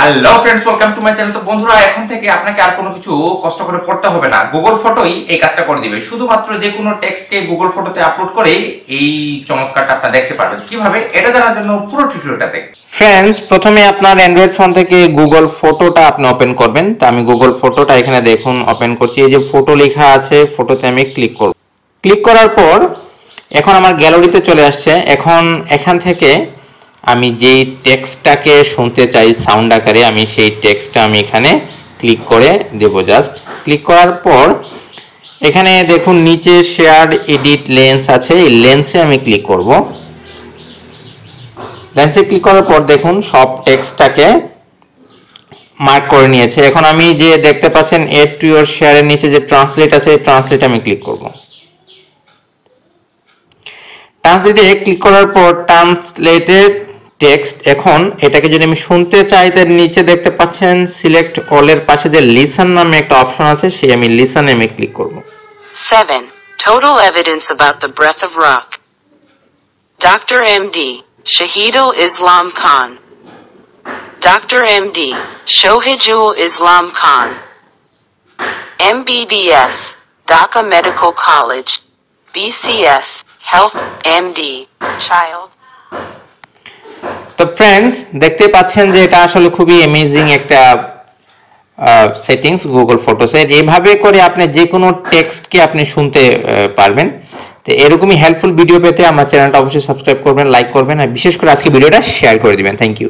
Hello friends, welcome to my channel. তো বন্ধুরা, এখন থেকে আপনাকে আর কোনো কিছু কষ্ট করে পড়তে হবে না। গুগল ফটোই এই কাজটা করে দিবে। শুধুমাত্র যে কোনো টেক্সটকে গুগল ফটোতে আপলোড করে এই চমৎকারটা আপনারা দেখতে পারবেন। কিভাবে, এটা জানার জন্য পুরো টিউটোরিয়ালটা দেখুন। ফ্রেন্ডস, প্রথমে আপনার অ্যান্ড্রয়েড ফোন থেকে গুগল ফটোটা আপনি ওপেন করবেন। তো আমি গুগল ফটোটা এখানে দেখুন ওপেন করছি। এই যে ফটো লেখা আছে, ফটোতে আমি ক্লিক করব। ক্লিক করার পর এখন আমার গ্যালারিতে চলে আসছে। এখন এখান থেকে আমি যেই টেক্সটটাকে শুনতে চাই সাউন্ড আকারে, আমি সেই টেক্সটটা আমি এখানে ক্লিক করে দেব। জাস্ট ক্লিক করার পর এখানে দেখুন নিচে শেয়ার এডিট লেন্স আছে, এই লেন্সে আমি ক্লিক করব। লেন্সে ক্লিক করার পর দেখুন সব টেক্সটটাকে মার্ক করে নিয়েছে। এখন আমি যে দেখতে পাচ্ছেন এড টু ইওর শেয়ারের নিচে যে ট্রান্সলেট আছে, এই ট্রান্সলেট আমি ক্লিক করব। ট্রান্সলেটে ক্লিক করার পর ট্রান্সলেটেড টেক্সট, এখন এটাকে যদি আমি শুনতে চাই তার নিচে দেখতে পাচ্ছেন সিলেক্ট অল এর পাশে যে লিসন নামে একটা অপশন আছে, সেই আমি লিসনে আমি ক্লিক করব। 7. Total evidence about the breath of rock. Dr. M.D. Shahidul Islam Khan. Dr. M.D. Shohijul Islam Khan. MBBS, Dhaka Medical College. BCS, Health M.D. Child. তো ফ্রেন্ডস, দেখতে পাচ্ছেন যে এটা আসলে খুবই অ্যামেজিং একটা সেটিংস গুগল ফটোসের। এইভাবে করে আপনি যে কোনো টেক্সটকে আপনি শুনতে পারবেন। তো এরকমই হেল্পফুল ভিডিও পেতে আমার চ্যানেলটা অবশ্যই সাবস্ক্রাইব করবেন, লাইক করবেন, আর বিশেষ করে আজকে ভিডিওটা শেয়ার করে দিবেন। Thank you.